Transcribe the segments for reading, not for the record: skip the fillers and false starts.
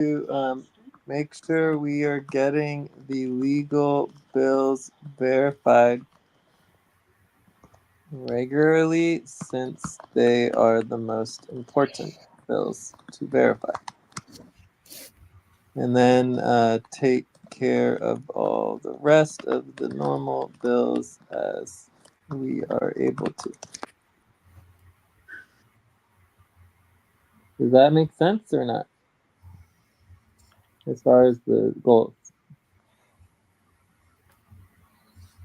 to make sure we are getting the legal bills verified regularly since they are the most important bills to verify. And then take care of all the rest of the normal bills as we are able to. Does that make sense or not? As far as the goals.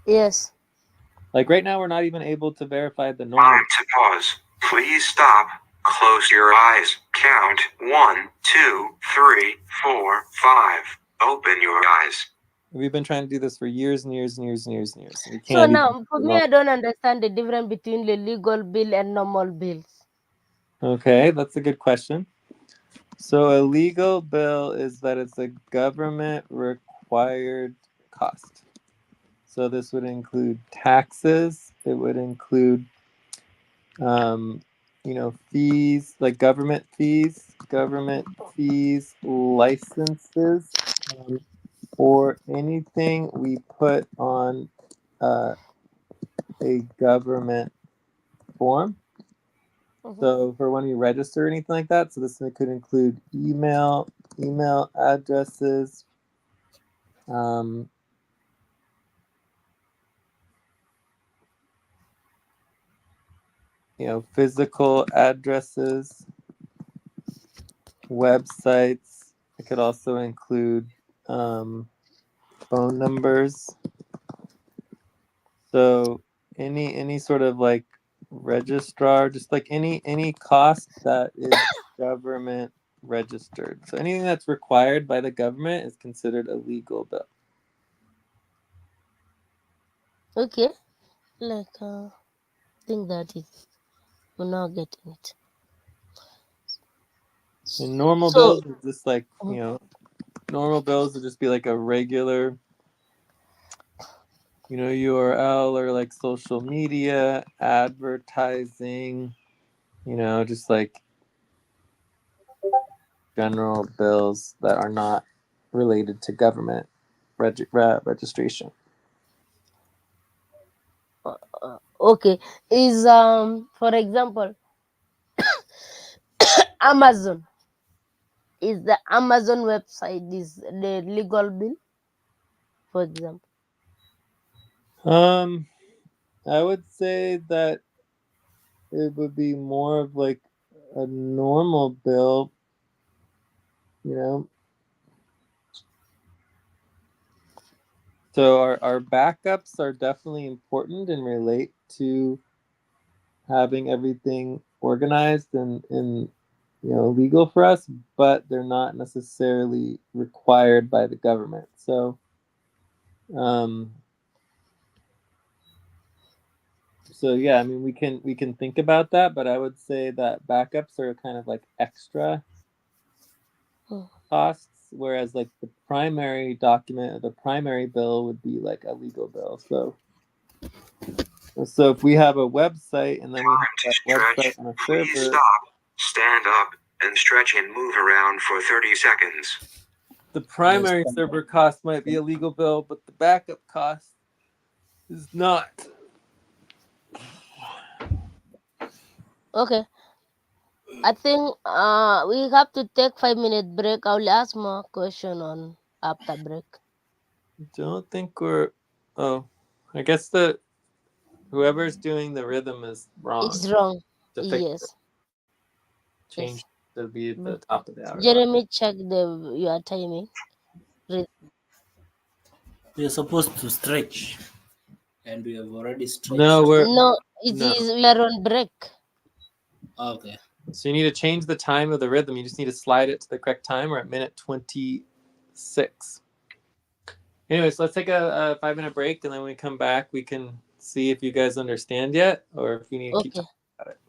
Yes. Like right now, we're not even able to verify the normal. Time to pause. Please stop. Close your eyes. Count 1, 2, 3, 4, 5. Open your eyes. We've been trying to do this for years and years and years and years and years. And we So can't now, for me, I don't understand the difference between the legal bill and normal bills. Okay, that's a good question. So a legal bill is that it's a government required cost. So this would include taxes. It would include, fees like government fees, licenses, or anything we put on a government form. So for when you register or anything like that, so this could include email addresses, um, physical addresses, websites. It could also include phone numbers. So any sort of like registrar, just like any cost that is government registered. So anything that's required by the government is considered a legal bill. Okay. Like, think that is, we're not getting it. And normal So, bills are just like, normal bills would just be like a regular, URL or like social media, advertising, just like general bills that are not related to government registration. okay, is for example, Amazon. Is the Amazon website is the legal bill, for example? Um, I would say that it would be more of like a normal bill, you know. So our backups are definitely important and relate to having everything organized and legal for us, but they're not necessarily required by the government. Um, so yeah, I mean we can think about that, but I would say that backups are kind of like extra costs, whereas like the primary document or the primary bill would be like a legal bill. So if we have a website and then we have Time to that stretch. website on a Please server, stop. Stand up and stretch and move around for 30 seconds. the primary server cost might be a legal bill, but the backup cost is not. Okay, I think we have to take 5 minute break. I will ask more question on after break. Don't think we're. Oh, I guess that whoever's doing the rhythm is wrong. It's wrong. To fix it, Yes, change yes. to be at the But top of the hour. Jeremy, check the your timing. We are supposed to stretch, and we have already No, stretched. we're No, it no. is we are on break. Okay. So you need to change the time of the rhythm. You just need to slide it to the correct time. We're at minute 26. Anyways, let's take a 5 minute break, and then when we come back, we can see if you guys understand yet, or if we need to keep Okay. talking about it.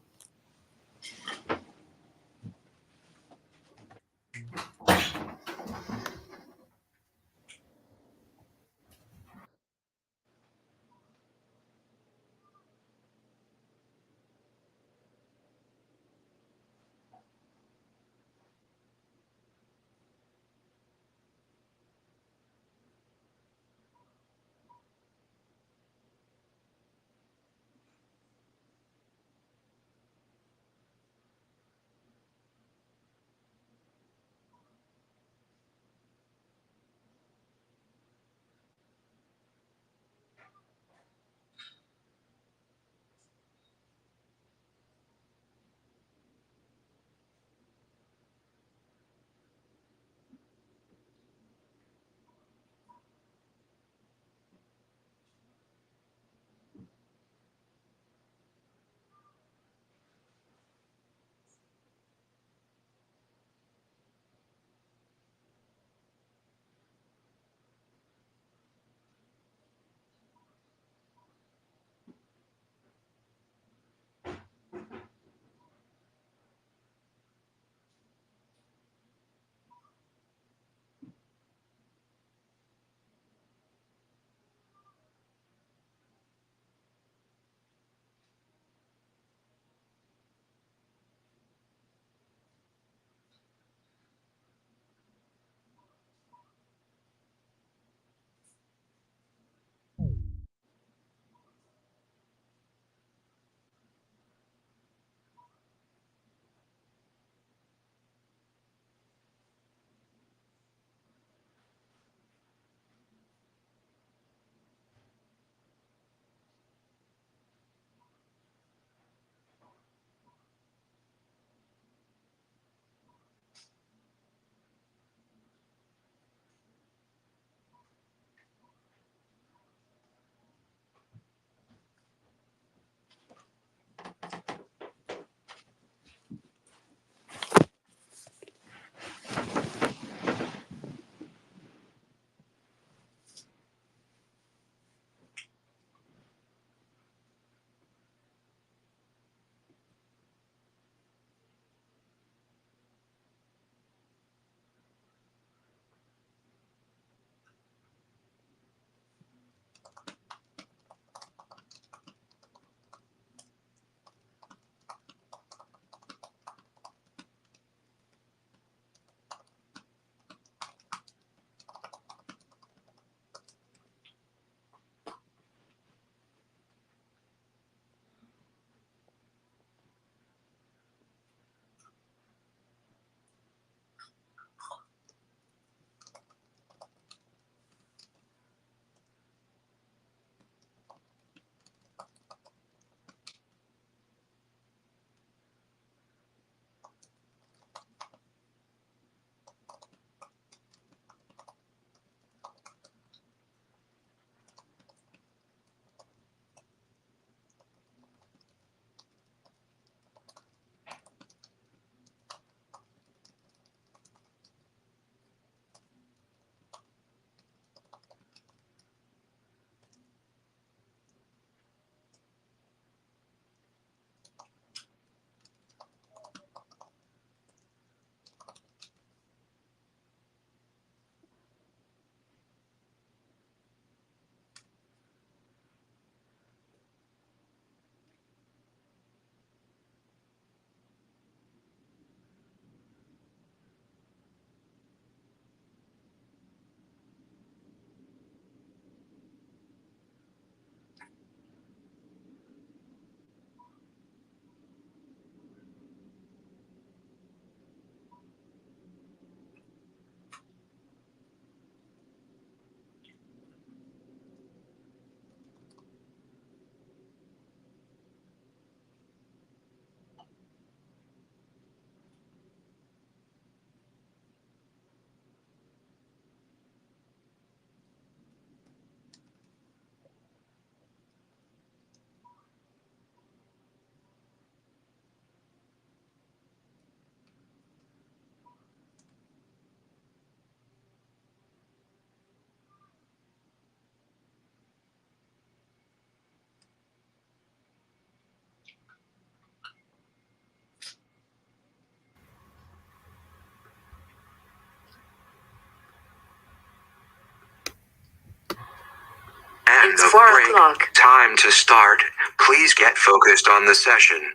of break. Time to start. Please get focused on the session.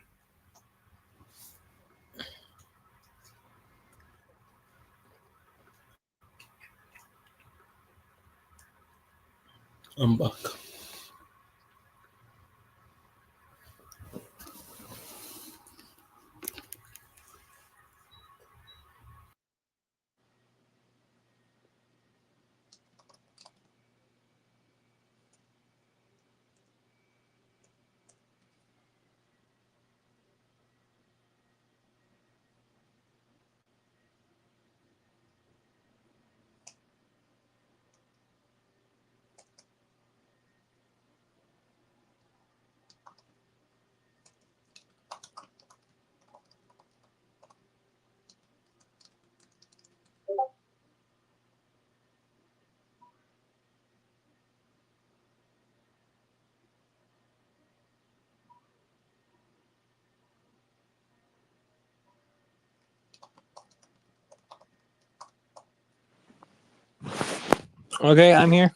I'm back. Okay, I'm here.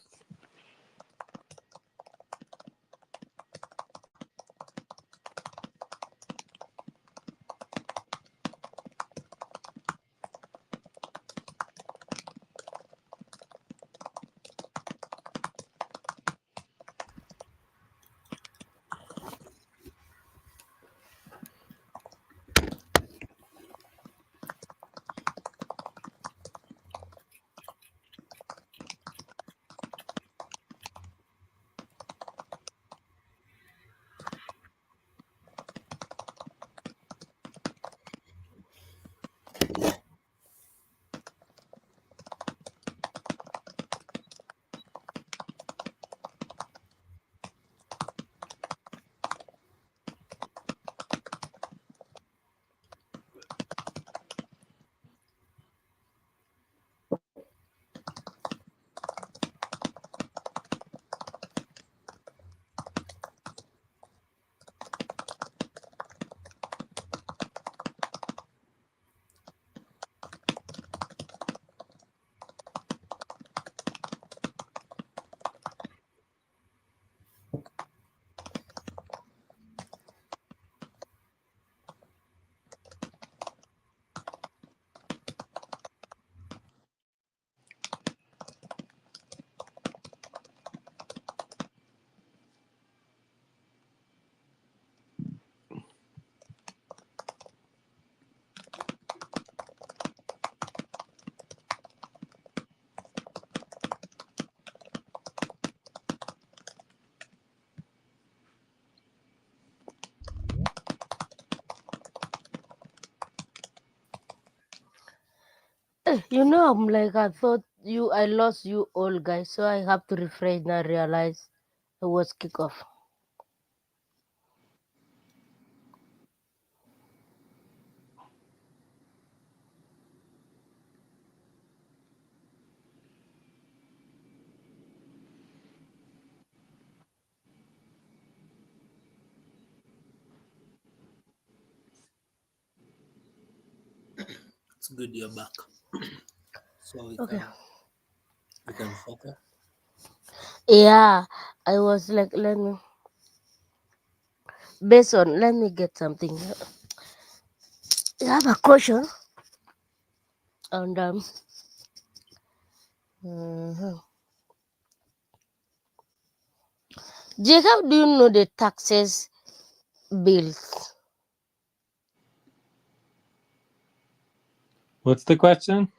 I'm like, I thought I lost you all, guys. So I have to refresh and I realize it was kickoff. It's good you're back. So Okay. we can focus. Yeah, I was like, let me get something. You have a question? And mhm. Jacob, do you know the taxes bills? What's the question?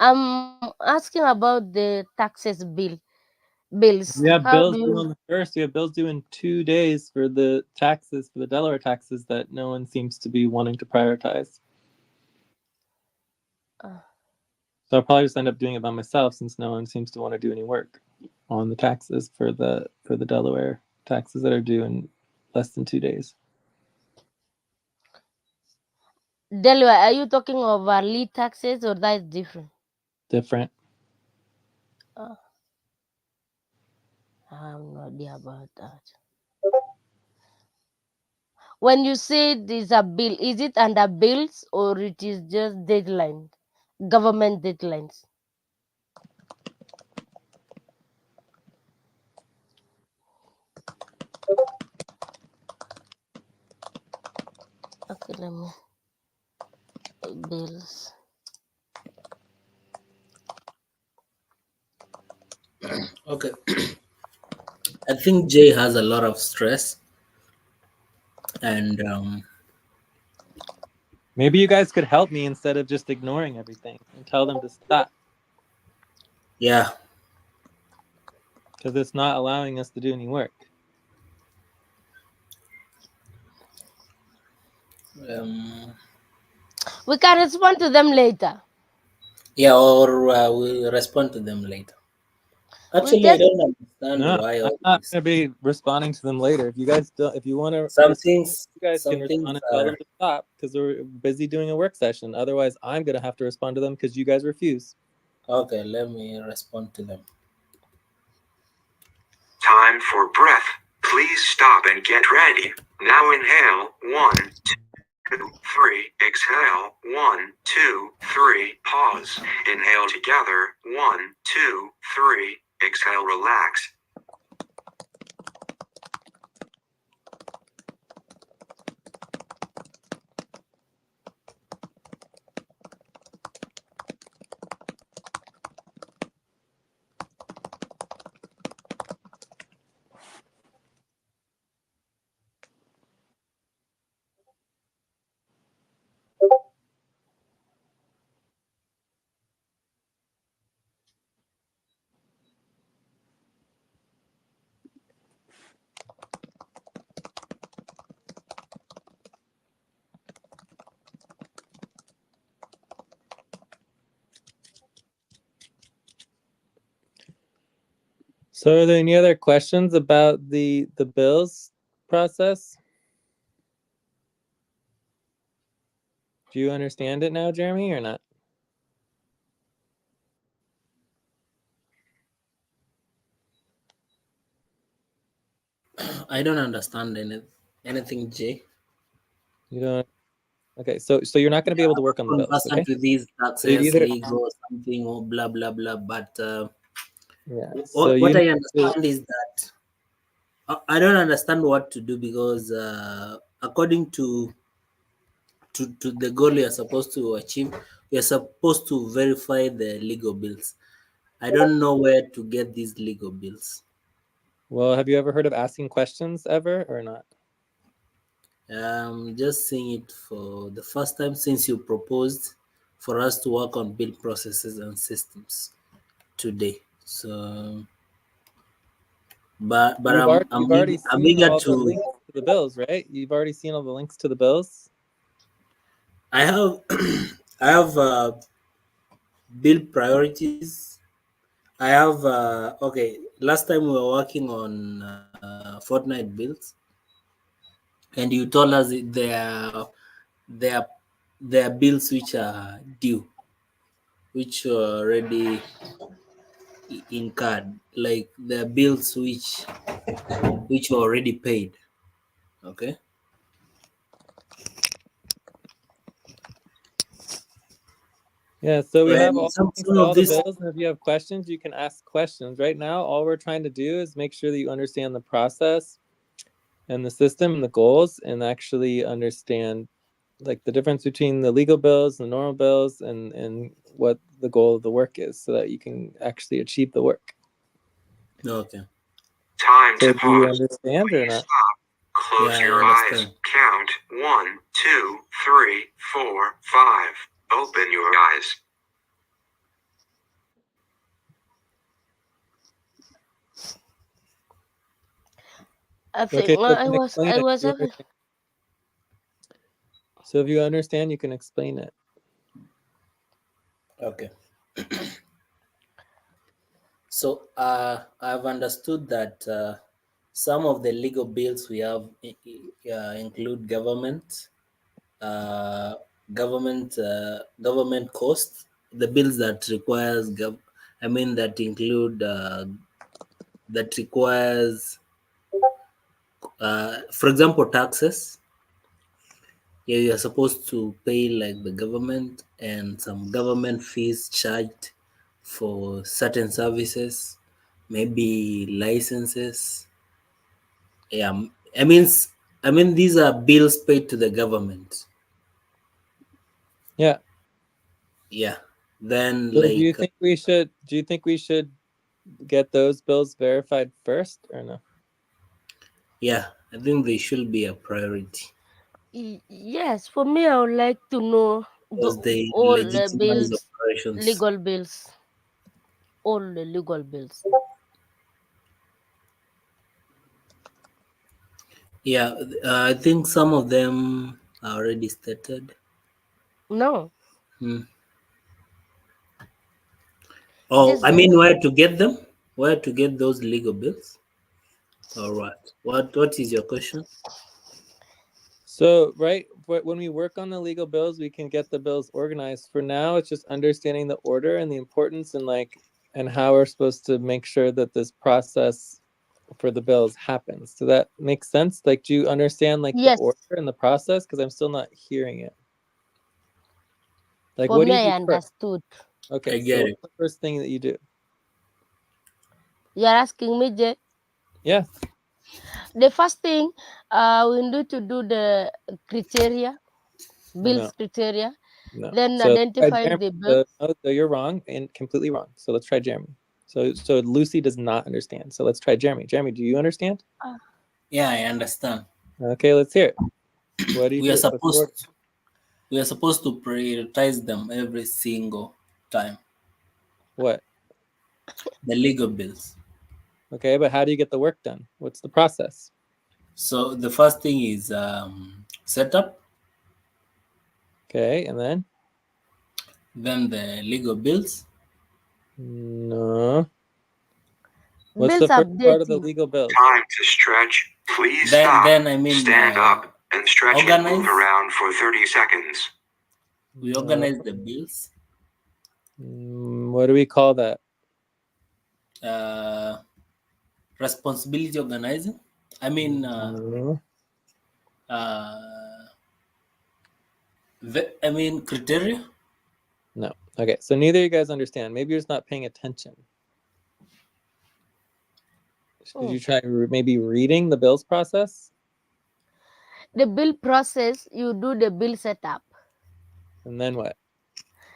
I'm asking about the taxes bills. We have How do bills due you? on the first. We have bills due in 2 days for the taxes, for the Delaware taxes that no one seems to be wanting to prioritize. Uh, So I'll probably just end up doing it by myself since no one seems to want to do any work on the taxes for the Delaware taxes that are due in less than 2 days. Delaware, are you talking of lead taxes or that is different? Different. Uh, I have no idea about that. When you say there's a bill, is it under bills or it is just deadline, government deadlines? Okay, let me bills. Okay. I think Jay has a lot of stress, and Maybe you guys could help me instead of just ignoring everything and tell them to stop yeah, because it's not allowing us to do any work. um, We can respond to them later. yeah, or we'll respond to them later. We Actually, I just don't understand No, why I'm all not this. going to be responding to them later. If you guys don't, if you want to Some respond, things, you guys can some things respond and tell them are to stop because we're busy doing a work session. Otherwise, I'm going to have to respond to them because you guys refuse. okay. Let me respond to them. Time for breath. Please stop and get ready. Now inhale. 1, 2, 3. Exhale. 1, 2, 3. Pause. Inhale together. 1, 2, 3. Exhale. Relax. So, are there any other questions about the bills process? Do you understand it now, Jeremy, or not? I don't understand anything, Jay. You don't. Okay, so you're not going to be able to work on the bills. Conversant Okay, with these so you taxes, either legal, something, or blah blah blah. But yeah. So what you I need to. understand is that I don't understand what to do because according to the goal you're supposed to achieve, you're supposed to verify the legal bills. I don't know where to get these legal bills. Well, have you ever heard of asking questions ever or not? Just seeing it for the first time since you proposed for us to work on bill processes and systems today. So, but You've already I'm seen eager all the to. links to the bills, right? You've already seen all the links to the bills. I have I have bill priorities. I have okay. Last time we were working on fortnight bills, and you told us there are there are bills which are due, which were already incurred, like the bills which were already paid. Okay. Yeah, so we have And all some the links some to of all the this. bills, and if you have questions, you can ask questions. Right now, all we're trying to do is make sure that you understand the process and the system and the goals, and actually understand like the difference between the legal bills, the normal bills, and what the goal of the work is, so that you can actually achieve the work. Okay. Time So, to do you pause. understand or Please not? stop. Yeah, Close I your eyes. understand. Count 1, 2, 3, 4, 5. Open your eyes. I think Okay, so I then was explain I it. was You having. understand. So if you understand, you can explain it. Okay. So I've understood that some of the legal bills we have include uh, government costs, the bills that requires I mean that include that requires, for example, taxes. Yeah, you're supposed to pay like the government and some government fees charged for certain services, maybe licenses, Yeah, I mean these are bills paid to the government. Yeah. Yeah. Then So like do you think we should get those bills verified first or no? yeah, I think they should be a priority Yes, for me, I would like to know because they all the legitimize bills, operations. legal bills, all the legal bills. Yeah, I think some of them are already stated. No, Hmm. Oh, just I the mean, where to get them? Where to get those legal bills? All right. What is your question? So, right, when we work on the legal bills, we can get the bills organized. For now, it's just understanding the order and the importance and and how we're supposed to make sure that this process for the bills happens. So that makes sense. Like, do you understand like the yes. order and the process? Because I'm still not hearing it. Like, For what do me, you do I first? understood. Okay, I so get what's it. the first thing that you do? You are asking me, Jay. Yeah, The first thing, we need to do the criteria, no, bills criteria, no. then So try identify Jeremy. the bills. No, you're wrong and completely wrong. So let's try Jeremy. So Lucy does not understand. So let's try Jeremy. Jeremy, do you understand? Ah, Yeah, I understand. Okay, let's hear it. What do you We are do? What's the order? supposed we are supposed to prioritize them every single time. What? The legal bills. Okay, but how do you get the work done? What's the process? So the first thing is setup, Okay, and then then the legal bills, no. What's the bills first part of the updating. legal bills? Time to stretch. Please stop. then I mean Stand up and stretch and move organize. around for 30 seconds. We No. organize the bills. What do we call that? Uh, responsibility organizing. I mean, No. uh, I mean criteria. No. Okay, so neither of you guys understand. Maybe you're just not paying attention. Should Hmm. you try maybe reading the bills process? The bill process, you do the bill setup, And then what?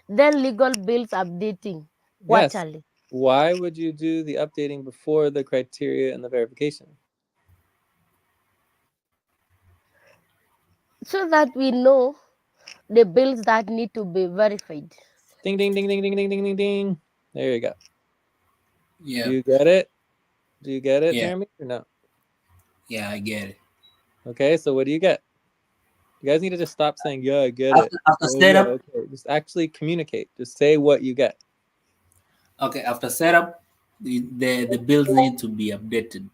then legal bills updating Yes. quarterly, Why would you do the updating before the criteria and the verification? so that we know the bills that need to be verified. Ding, ding, ding, ding, ding, ding, ding, ding, ding. There you go. Do Yeah, you get it? Do you get it, yeah, Jeremy, or no? yeah. I get it. Okay, so what do you get? You guys need to just stop saying, yeah, I get it. After Oh, yeah, setup, okay. Just actually communicate. Just say what you get. okay. After setup, the bills need to be updated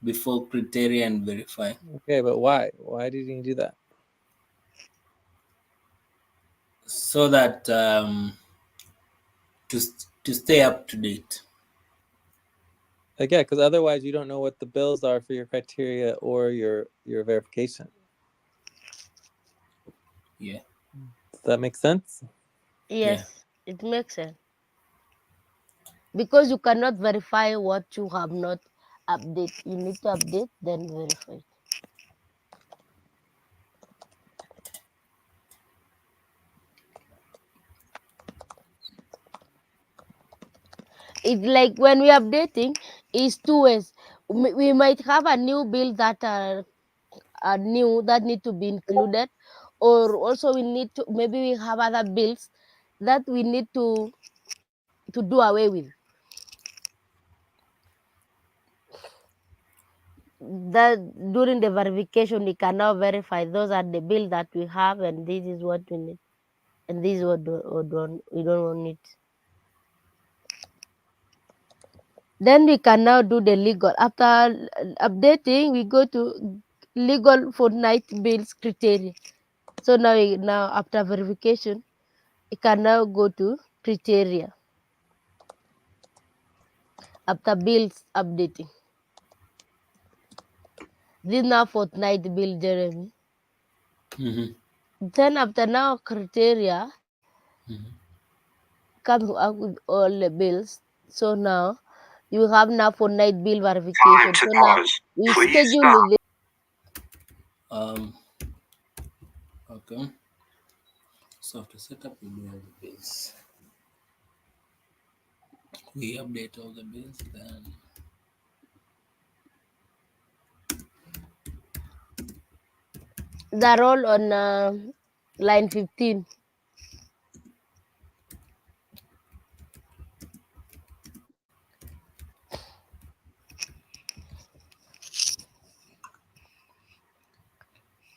before criteria and verify, Okay, but why? Why did you do that? so that to stay up to date. Like, yeah, because otherwise you don't know what the bills are for your criteria or your verification. Yeah, Does that make sense? yeah. Yes, it makes sense. Because you cannot verify what you have not update. You need to update, then verify. It's like when we updating, is two ways. We might have a new bill that are new that need to be included, or also we need to, maybe we have other bills that we need to do away with. That during the verification we can now verify those are the bills that we have, and this is what we need, and this is what we don't need. Then we can now do the legal. After updating, we go to legal fortnight bills criteria. So now after verification, we can now go to criteria after bills updating. This now fortnight bill, Jeremy. Mm-hmm. Then after now criteria Mm-hmm. comes up with all the bills. So now you have now for night bill Time verification. to So now pause. we Please schedule stop. this. Um, okay. So to set up, we do all the bills. We update all the bills, then They're all on line 15.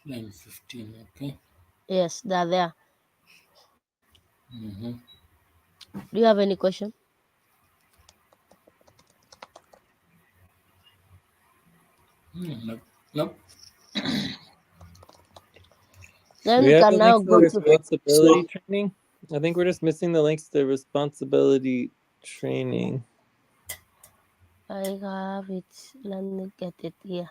line 15. Okay. Yes, they're there. Mm-hmm. Do you have any question? Nope. Nope. Do Then we we have can the now links to the go to. responsibility So training? I think we're just missing the links to responsibility training. I have it. Let me get it here.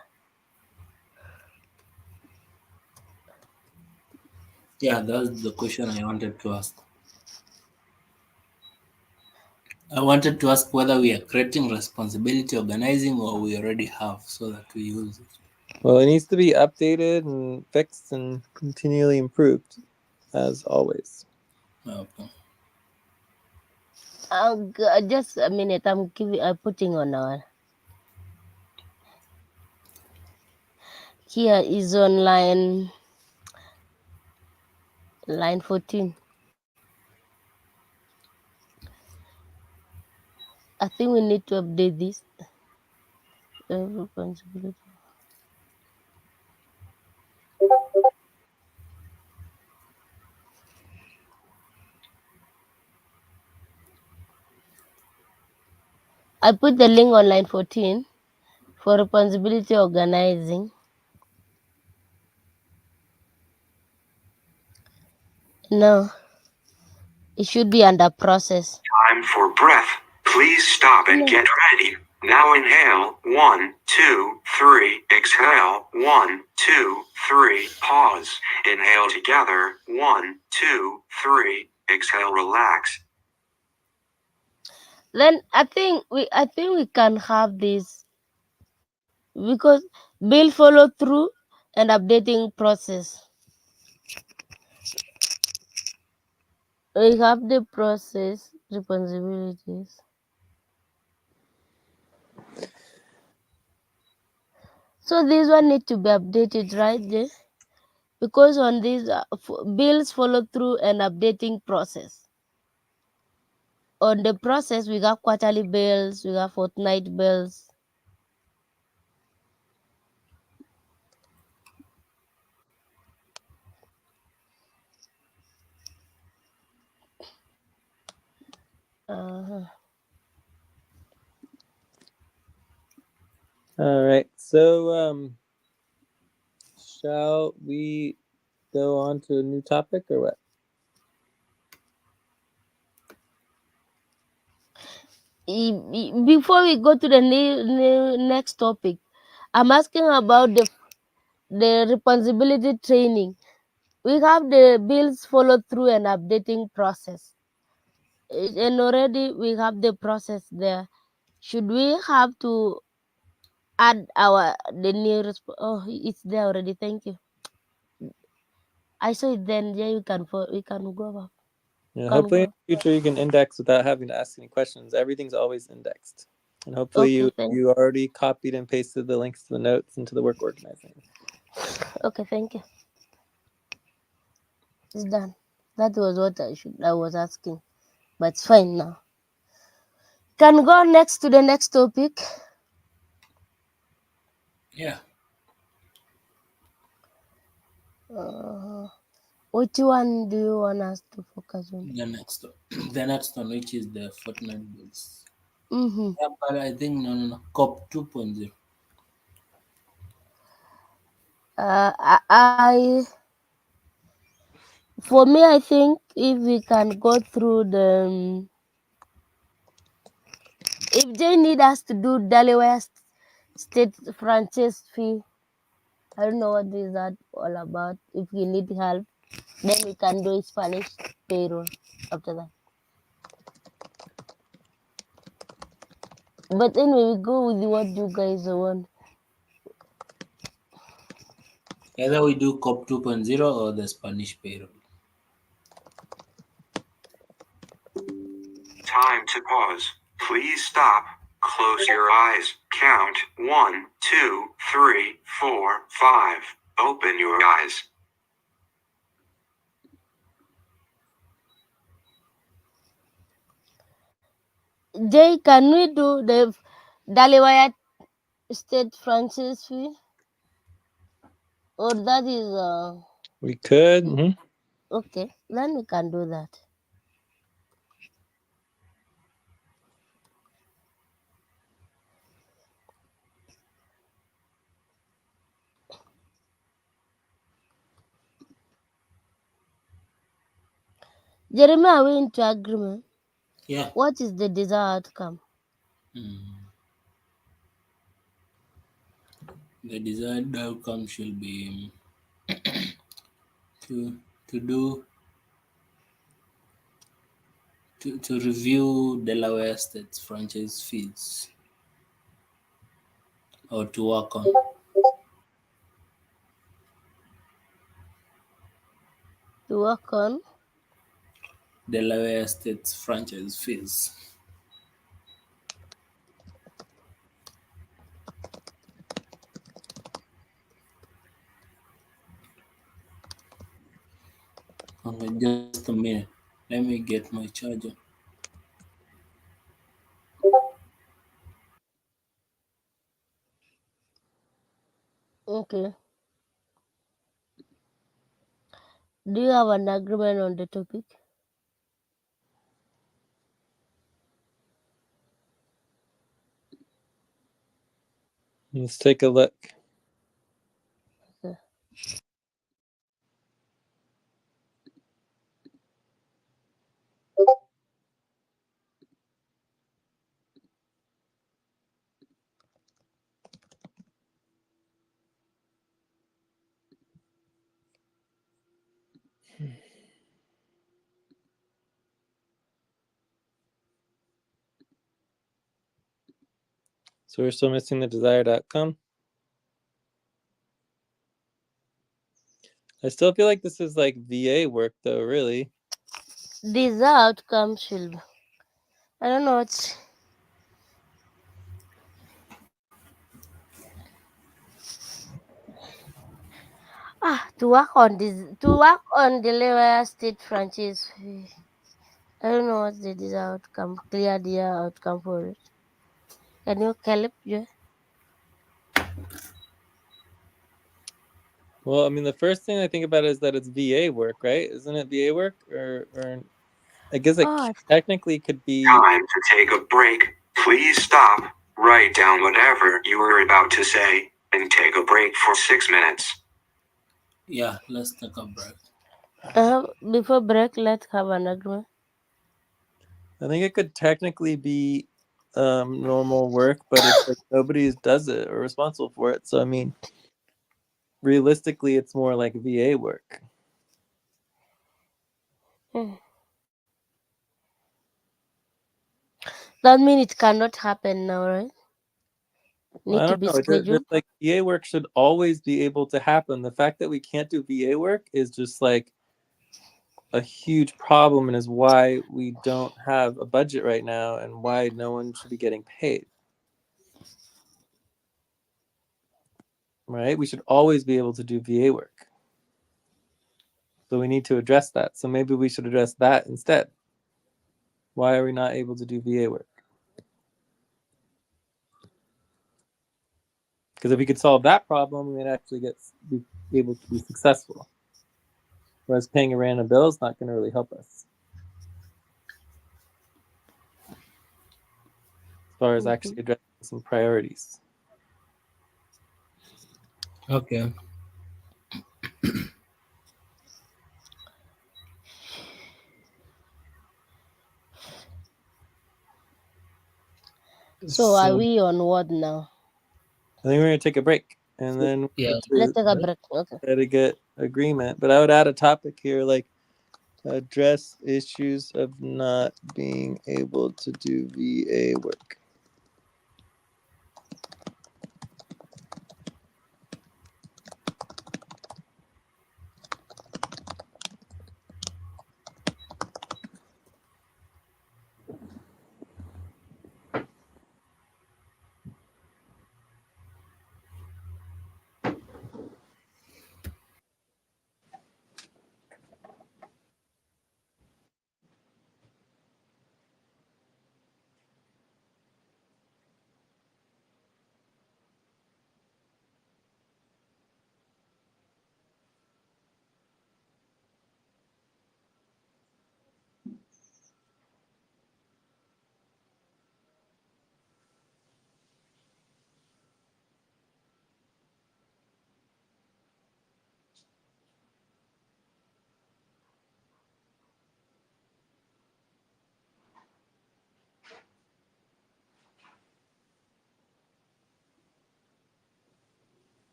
yeah, that's the question I wanted to ask. I wanted to ask whether we are creating responsibility organizing or we already have so that we use it. Well, it needs to be updated and fixed and continually improved, as always. Okay. Just a minute. I'm putting on our. Here is on line 14. I think we need to update this. Responsibility. I put the link on line 14 for responsibility organizing. Now it should be under process. Time for breath. Please stop and No. get ready. Now inhale. 1, 2, 3. Exhale. 1, 2, 3. Pause. Inhale together. 1, 2, 3. Exhale. Relax. Then I think we can have this because bill follow through and updating process. We have the process responsibilities. So this one need to be updated right there because on these bills follow through and updating process. On the process we got quarterly bills, we got fortnight bills. Uh-huh. All right. So, shall we go on to a new topic or what? Before we go to the next topic, I'm asking about the responsibility training. We have the bills follow through and updating process, and already we have the process there. Should we have to add the new oh, it's there already. Thank you. I saw it then. Yeah, we can go back. Yeah, Can hopefully in go. the future you can index without having to ask any questions. Everything's always indexed. And hopefully Okay, you already copied and pasted the links to the notes into the work organizing. okay, thank you. It's done. That was what I was asking. But it's fine now. Can go next to the next topic. Yeah. Which one do you want us to focus on? The next, the next one, which is the Fortnite bills. Mm-hmm. Yeah, but I think no. COP 2.0. For me, I think if we can go through if they need us to do Delaware State franchise fee, I don't know what is that all about. If we need help, then we can do Spanish payroll after that. But anyway, we go with what you guys want. Either we do COP 2.0 or the Spanish payroll. Time to pause. Please stop. Close your eyes. Count 1, 2, 3, 4, 5. Open your eyes. Jay, can we do the Delaware State franchise fee? Or that is We could. Mhm. okay, then we can do that. Jeremy, are we into agreement? Yeah. What is the desired outcome? The desired outcome should be to to do to review Delaware State franchise fees or to work on To work on Delaware State franchise fees. Okay, just a minute. Let me get my charger. okay. Do you have an agreement on the topic? Let's take a look. Okay. So we're still missing the desired outcome. I still feel like this is like VA work, though. Really. Desired outcome should. I don't know what. To work on Delaware State franchise fee. I don't know what's the desired outcome. Clear the outcome for it. Can you help you? Well, I mean, the first thing I think about is that it's VA work, right? Isn't it VA work? Or I guess it Oh, technically could be. Time to take a break. Please stop. Write down whatever you were about to say and take a break for 6 minutes. Yeah, let's take a break. before break, let's have an agreement. I think it could technically be normal work, but it's like nobody does it or responsible for it. So I mean, realistically, it's more like VA work. Hmm. That means it cannot happen now, right? Well, Need I to don't be know. Just scheduled. like VA work should always be able to happen. The fact that we can't do VA work is just like a huge problem, and is why we don't have a budget right now, and why no one should be getting paid. Right? We should always be able to do VA work. So we need to address that. So maybe we should address that instead. Why are we not able to do VA work? Because if we could solve that problem, we might actually be able to be successful. Whereas paying a random bill is not going to really help us as far as actually addressing some priorities. Okay. So are So we on what now? I think we're going to take a break, and then we yeah, need Let's to take a break. Okay. try to get agreement. But I would add a topic here like address issues of not being able to do VA work.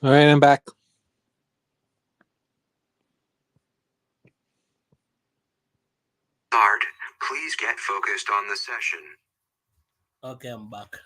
All right, I'm back. Start. Please get focused on the session. Okay, I'm back.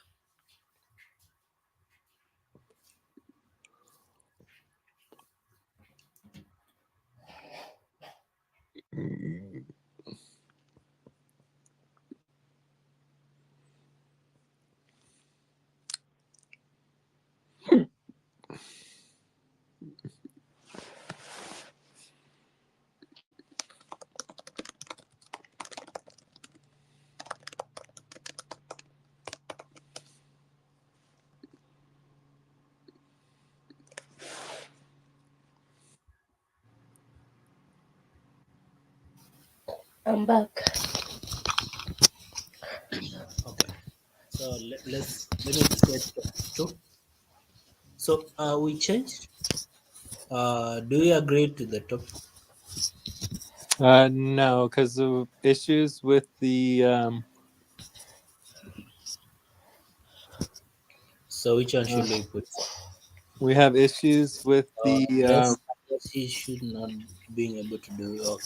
I'm back. Okay. So let me get to. So we changed. Do you agree to the topic? No, because of issues with the So which one uh, should we put? we have issues with the Address he should not being able to do work.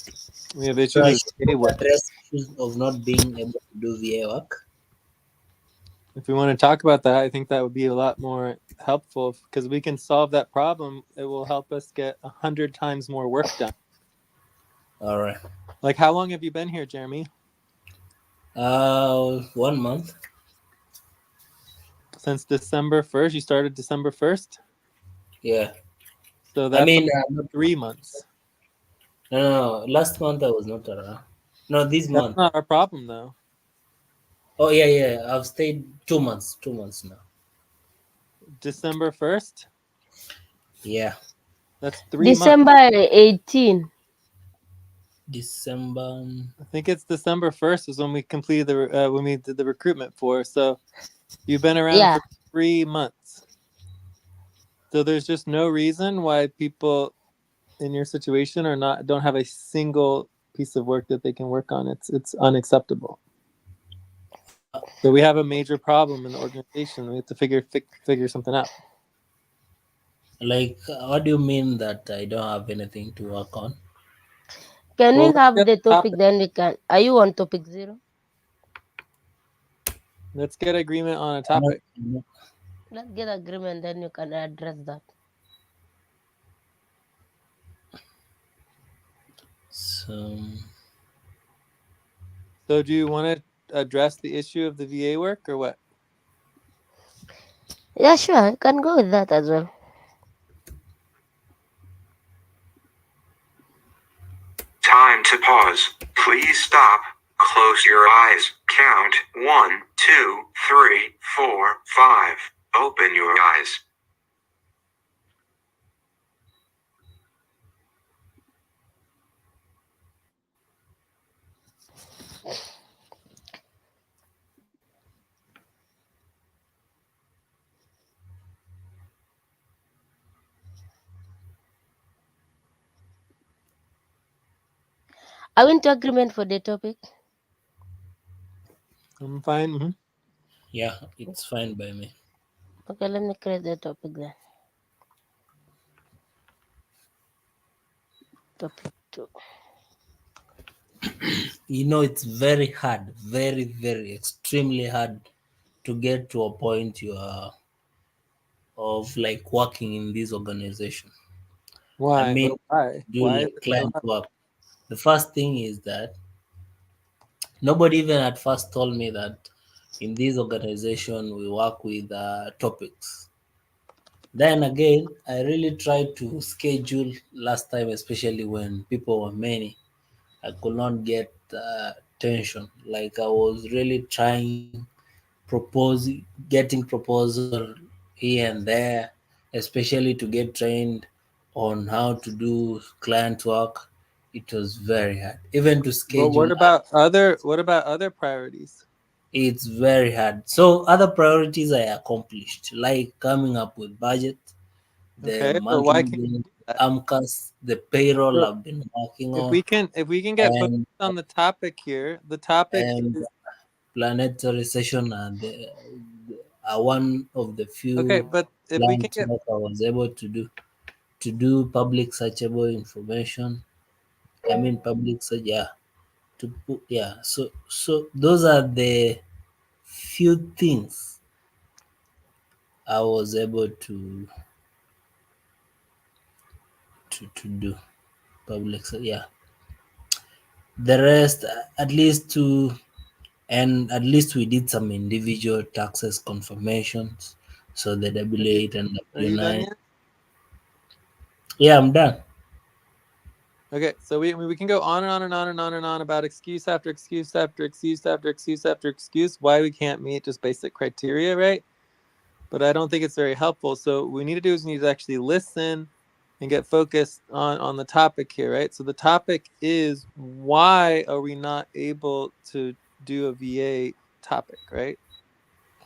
we have So issues I with should VA put work. address issues of not being able to do VA work. If we want to talk about that, I think that would be a lot more helpful because we can solve that problem. It will help us get 100 times more work done. All right. Like, how long have you been here, Jeremy? 1 month. Since December 1st. You started December 1st, Yeah. so I that's mean, like 3 months. no. Last month I was not around. No, this That's month. not our problem though. Oh yeah, yeah. I've stayed 2 months. 2 months now. December 1st. Yeah. That's 3 months. December 18. December. I think it's December 1st is when we completed the when we did the recruitment for. So you've been around Yeah. for 3 months. So there's just no reason why people in your situation are not don't have a single piece of work that they can work on. It's unacceptable. So we have a major problem in the organization. We have to figure something out. Like, what do you mean that I don't have anything to work on? Can we Well, let's have get the a topic topic. then we can? Are you on topic 0? Let's get agreement on a I'm not, topic. I'm not- Let's get agreement, then you can address that. so, So do you want to address the issue of the VA work or what? Yeah, sure. You can go with that as well. Time to pause. Please stop. Close your eyes. Count 1, 2, 3, 4, 5. Open your eyes. Are we into agreement for the topic? I'm fine. yeah, it's fine by me. Okay, let me create the topic then. Topic 2. It's very hard, very, very, extremely hard to get to a point you are of like working in this organization. I Why? mean, But why? do Why is like it so client hard? work. The first thing is that nobody even at first told me that in this organization we work with topics. Then again, I really tried to schedule last time, especially when people were many. I could not get tension. Like I was really trying, getting proposal here and there, especially to get trained on how to do client work. It was very hard. Even to But schedule, what about other priorities? it's very hard. So other priorities I accomplished, like coming up with budget, the Okay, but why monthly can't bill, you do that? AMCAS, the payroll So I've been working if on, we can get focused and on the topic here, the topic and is planetary session and one of the Okay, few but if we can client get work I was able to do public searchable information. I mean public search, yeah. To put, yeah. So those are the few things I was able to do public. So yeah, the rest at least two, and at least we did some individual taxes confirmations. So the are you, W8 and are you done W9. yet? Yeah, I'm done. Okay, so we can go on and on and on and on and on about excuse after excuse after excuse after excuse after excuse why we can't meet just basic criteria, right? But I don't think it's very helpful. So what we need to do is we need to actually listen and get focused on the topic here, right? So the topic is why are we not able to do a VA topic, right?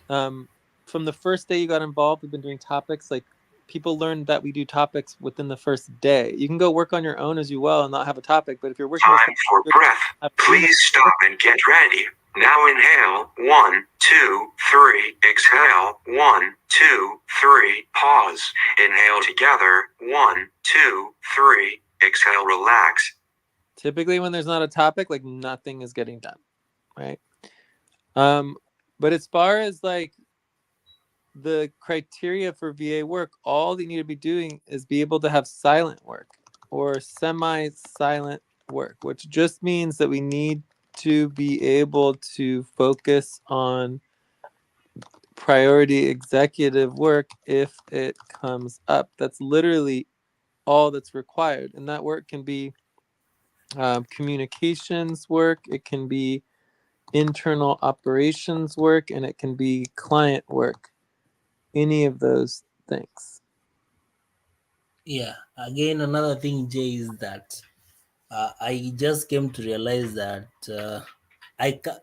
Um, from the first day you got involved, we've been doing topics. Like people learned that we do topics within the first day. You can go work on your own as you will and not have a topic, but if you're working with Time someone, for you breath. have to do Please stop and get ready. Now inhale. 1, 2, 3. Exhale. 1, 2, 3. Pause. Inhale together. 1, 2, 3. Exhale. Relax. typically when there's not a topic, like nothing is getting done, right? Um, but as far as like the criteria for VA work, all you need to be doing is be able to have silent work or semi-silent work, which just means that we need to be able to focus on priority executive work if it comes up. That's literally all that's required. And that work can be communications work, it can be internal operations work, and it can be client work. Any of those things. Yeah. Again, another thing, Jay, is that I just came to realize that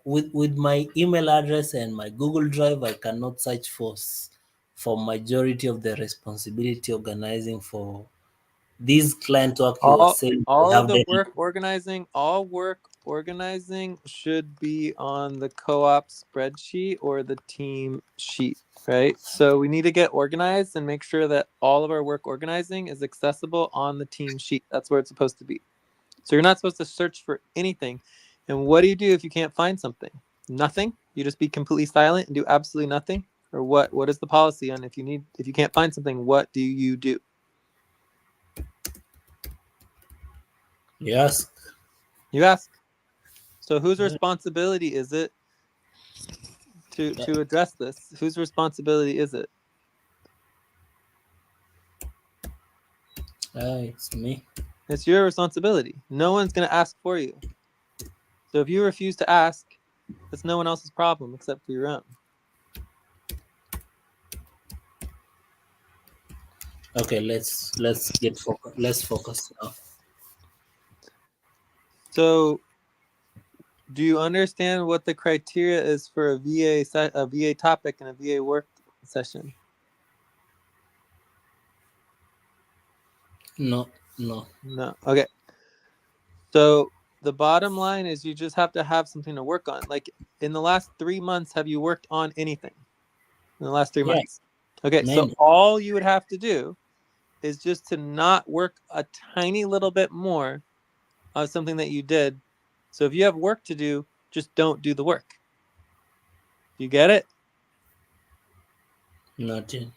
with my email address and my Google Drive, I cannot search for majority of the responsibility organizing for this client work you were saying All I of have the deadline. all work organizing should be on the co-op spreadsheet or the team sheet, right? So we need to get organized and make sure that all of our work organizing is accessible on the team sheet. That's where it's supposed to be. So you're not supposed to search for anything. And what do you do if you can't find something? Nothing? You just be completely silent and do absolutely nothing? Or what is the policy on if you can't find something, what do you do? Yes. You ask. So whose responsibility is it to address this? Whose responsibility is it? It's me. It's your responsibility. No one's going to ask for you. So if you refuse to ask, it's no one else's problem except for your own. Okay, let's focus now. So do you understand what the criteria is for a VA topic and a VA work session? No, no. No. Okay. So the bottom line is you just have to have something to work on. Like in the last 3 months, have you worked on anything in the last three Yeah, months? Okay. So many. all you would have to do is just to not work a tiny little bit more of something that you did. So if you have work to do, just don't do the work. You get it? Nothing.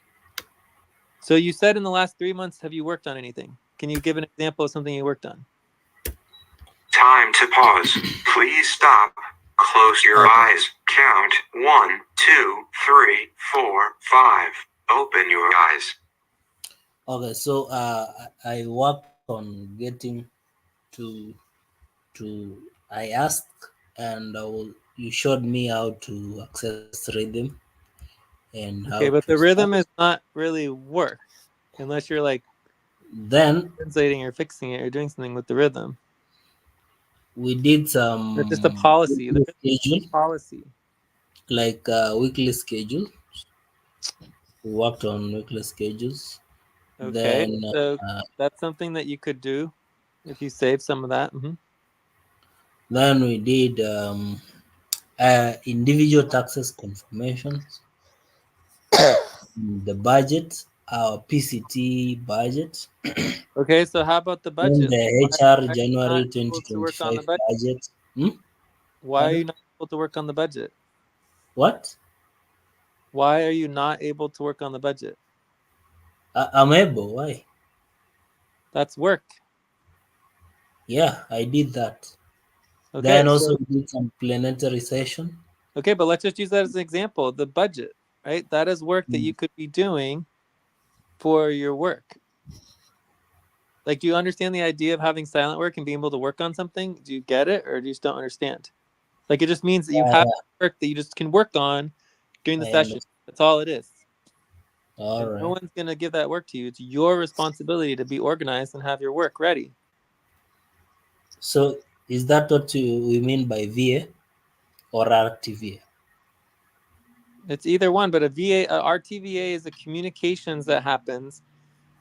So you said in the last 3 months, have you worked on anything? Can you give an example of something you worked on? Time to pause. Please stop. Close your Okay. eyes. Count 1, 2, 3, 4, 5. Open your eyes. Okay, so I worked on getting to I asked, and you showed me how to access rhythm and how Okay, to but the start. rhythm is not really work unless you're like Then translating or fixing it or doing something with the rhythm. we did It's just a some policy. The weekly rhythm is schedule, a policy. like weekly schedule. We worked on weekly schedules. Okay, Then so uh, that's something that you could do if you save some of that. then we did individual taxes confirmations. the budget, our PCT budget, Okay, so how about the then budget? the Why, HR why are you January not able to work on 2025 the budget? budget. Hmm? Why are you Pardon? not able to work on the budget? What? Why are you not able to work on the budget? I'm able. Why? That's work. Yeah, I did that. Okay, Then so also did some planetary session. okay, but let's just use that as an example. The budget, right? That is work that you Mm. could be doing for your work. Like, do you understand the idea of having silent work and being able to work on something? Do you get it, or do you just don't understand? Like, it just means that you have Yeah, work that you just can work on during the I session. understand. That's all it is. All And no right. one's gonna give that work to you. It's your responsibility to be organized and have your work ready. So is that what we mean by VA or RTVA? It's either one, but a RTVA is a communications that happens.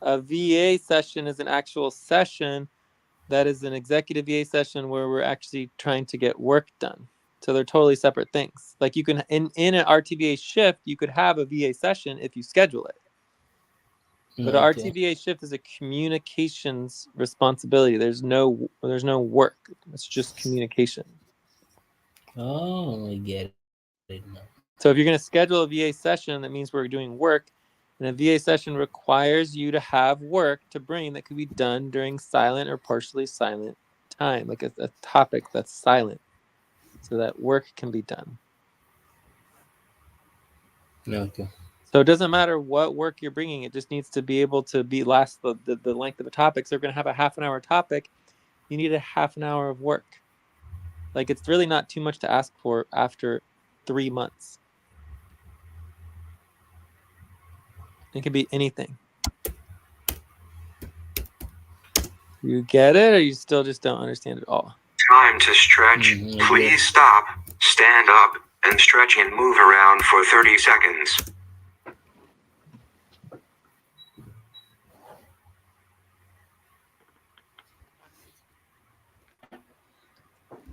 A VA session is an actual session that is an executive VA session where we're actually trying to get work done. So they're totally separate things. Like you can in an RTVA shift, you could have a VA session if you schedule it. But an Okay. RTVA shift is a communications responsibility. There's no work. It's just communication. Oh, I get it now. So if you're going to schedule a VA session, that means we're doing work. And a VA session requires you to have work to bring that could be done during silent or partially silent time, like a topic that's silent, so that work can be done. Okay. So it doesn't matter what work you're bringing; it just needs to be able to be last the length of a topic. So you're going to have a half an hour topic. You need a half an hour of work. Like it's really not too much to ask for after 3 months. It could be anything. You get it, or you still just don't understand it all? Time to stretch. I get Please it. stop, stand up, and stretch and move around for 30 seconds.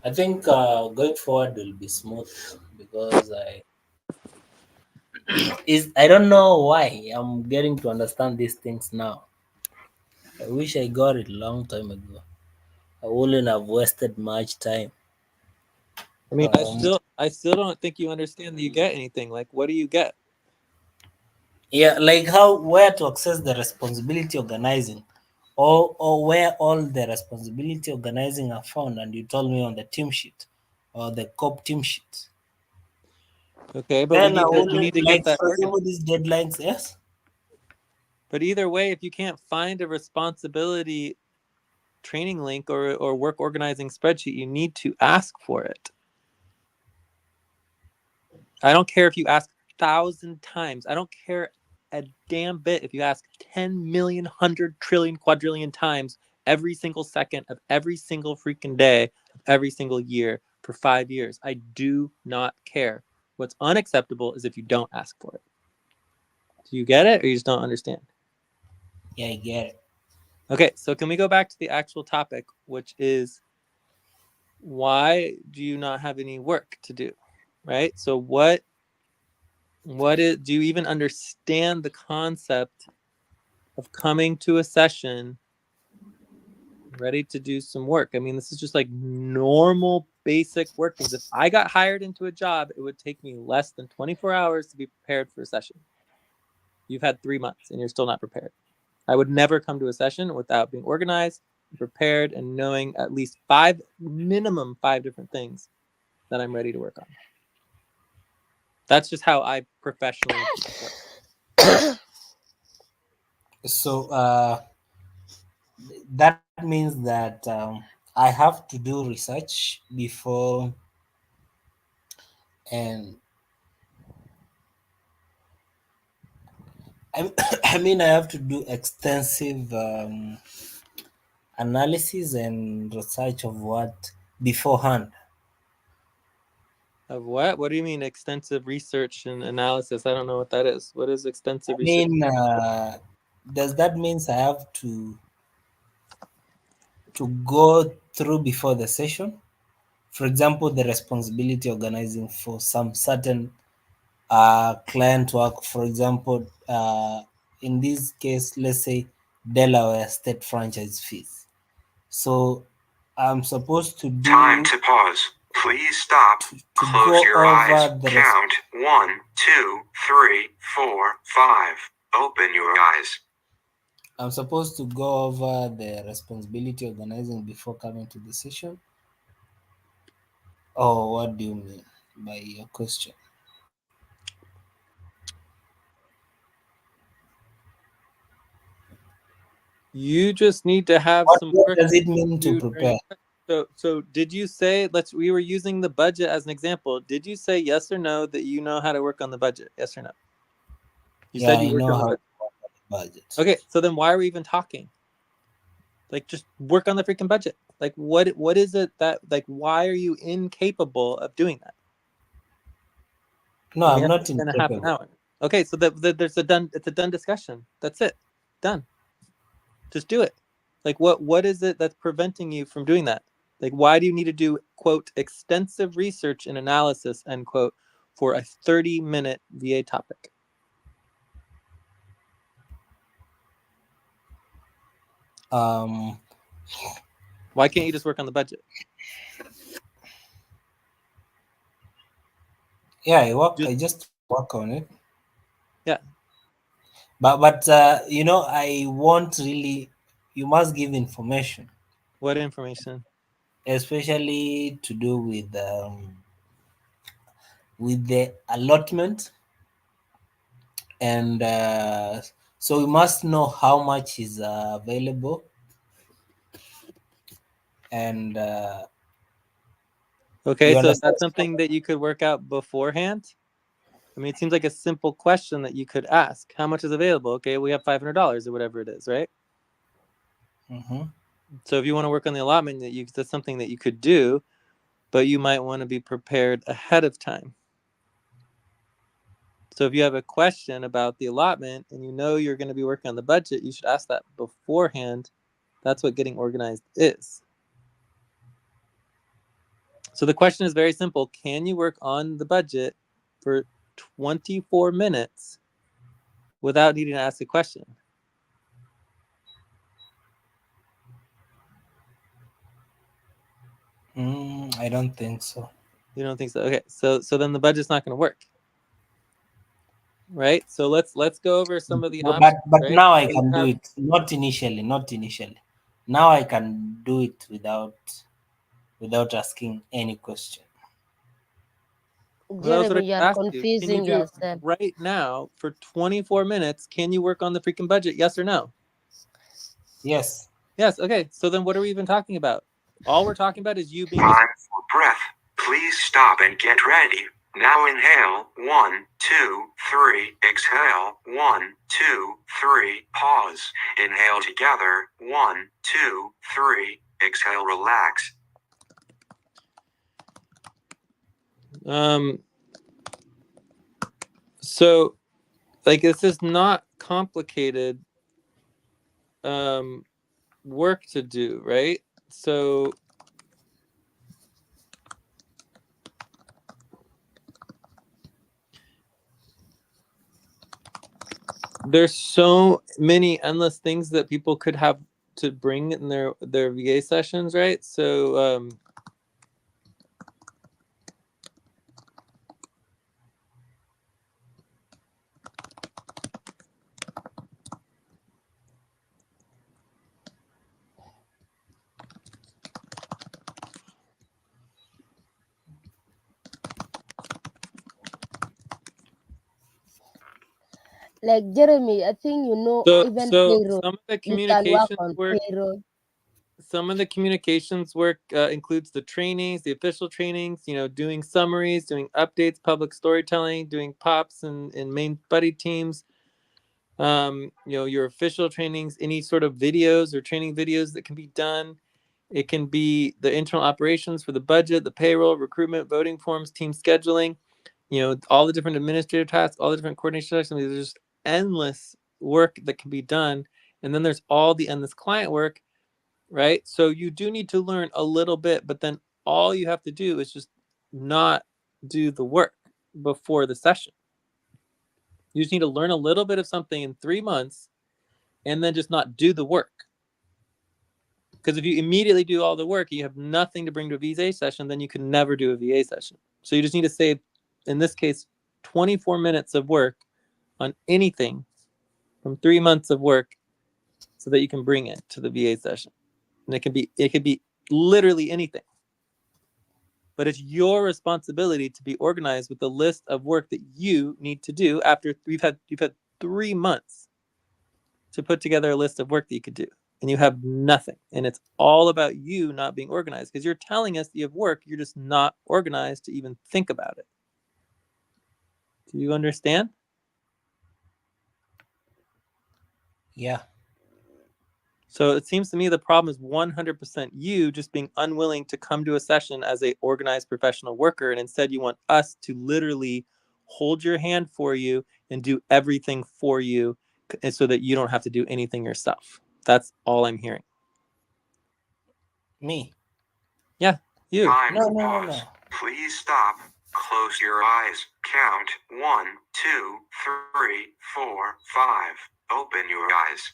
I think going forward will be smooth because I don't know why I'm getting to understand these things now. I wish I got it long time ago. I wouldn't have wasted much time. I mean, I Um, still I still don't think you understand that you get anything. Like, what do you get? yeah, like how where to access the responsibility organizing, or where all the responsibility organizing are found, and you told me on the team sheet or the COP team sheet. Okay, but we Then I need to you wouldn't need to get like, that for organized. example, these deadlines. Yes. But either way, if you can't find a responsibility training link or work organizing spreadsheet, you need to ask for it. I don't care if you ask 1,000 times. I don't care a damn bit if you ask 10 million, 100 trillion, quadrillion times every single second of every single freaking day of every single year for 5 years. I do not care. What's unacceptable is if you don't ask for it. Do you get it, or you just don't understand? Yeah, I get it. Okay, so can we go back to the actual topic, which is why do you not have any work to do? Right? So what is, do you even understand the concept of coming to a session ready to do some work? I mean, this is just like normal basic work things. If I got hired into a job, it would take me less than 24 hours to be prepared for a session. You've had 3 months and you're still not prepared. I would never come to a session without being organized, prepared, and knowing at least minimum five different things that I'm ready to work on. That's just how I professionally work. So that means that I have to do research before, and I, I mean I have to do extensive analysis and research of what beforehand. Of what? What do you mean extensive research and analysis? I don't know what that is. What is I extensive research? mean, does that means I have to go through before the session? For example, the responsibility organizing for some certain client work. For example, in this case, let's say Delaware state franchise fees. So I'm supposed to Time do to pause. Please stop. to Close go your eyes. over the Count 1, 2, 3, 4, 5. Open your eyes. I'm supposed to go over the responsibility organizing before coming to the session. Oh, what do you mean by your question? You just need to have What, some what work does it mean to to do during prepare? the so did you say we were using the budget as an example. Did you say yes or no that you know how to work on the budget? Yes or no? You Yeah, said I you worked know on the how to budget. work on the budget. Okay, so then why are we even talking? Like just work on the freaking budget. Like what is it that like why are you incapable of doing that? No, And we I'm have to not spend a half an incapable. hour. Okay, so there's a done it's a done discussion. That's it. Done. Just do it. Like what is it that's preventing you from doing that? Like why do you need to do quote extensive research and analysis end quote for a 30-minute VA topic? Um, Why can't you just work on the budget? yeah, I work. Just I just work on it. yeah. But you know, I want really. You must give information, What information? especially to do with the allotment, and so we must know how much is available, and Okay, you so understand. that's something that you could work out beforehand. I mean, it seems like a simple question that you could ask. How much is available? Okay, we have $500 or whatever it is, right? Mm-hmm. So if you want to work on the allotment, that's something that you could do, but you might want to be prepared ahead of time. So if you have a question about the allotment and you know you're going to be working on the budget, you should ask that beforehand. That's what getting organized is. So the question is very simple. Can you work on the budget for 24 minutes without needing to ask a question? I don't think so. You don't think so? Okay. So then the budget's not going to work. Right? So let's go over some of the But options, but right? now I So you can do have it. Not initially. Not initially. Now I can do it without asking any question. well, that was what I Jeremy, just you are asked you. Can you confusing do it yourself. right now for 24 minutes? Can you work on the freaking budget? Yes or no? Yes. Yes. Okay. So then what are we even talking about? All we're talking about is you being Time for breath. Please stop and get ready. Now inhale. 1, 2, 3. Exhale. 1, 2, 3. Pause. Inhale together. 1, 2, 3. Exhale. Relax. um so like this is not complicated um work to do, right? So there's so many endless things that people could have to bring in their VA sessions, right? So Like Jeremy, I think you know so even so payroll. some of the You can work communications on work payroll. includes the trainings, the official trainings, doing summaries, doing updates, public storytelling, doing pops and main buddy teams, your official trainings, any sort of videos or training videos that can be done. It can be the internal operations for the budget, the payroll, recruitment, voting forms, team scheduling, all the different administrative tasks, all the different coordination tasks. I mean, there's just endless work that can be done. And then there's all the endless client work, right? So you do need to learn a little bit, but then all you have to do is just not do the work before the session. You just need to learn a little bit of something in 3 months and then just not do the work. Because if you immediately do all the work, you have nothing to bring to a VA session, then you can never do a VA session. So you just need to save, in this case, 24 minutes of work on anything from 3 months of work so that you can bring it to the VA session. And it could be literally anything. But it's your responsibility to be organized with the list of work that you need to do after you've had 3 months to put together a list of work that you could do. And you have nothing. And it's all about you not being organized because you're telling us that you have work, you're just not organized to even think about it. Do you understand? Yeah. So it seems to me the problem is 100% you just being unwilling to come to a session as a organized professional worker, and instead you want us to literally hold your hand for you and do everything for you so that you don't have to do anything yourself. That's all I'm hearing. Me? Yeah, you. Time No, to no, no, pause. no. Please stop. Close your eyes. Count 1, 2, 3, 4, 5. Open your eyes.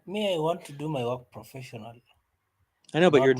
Me, I want to do my work professionally. I know, but Not you're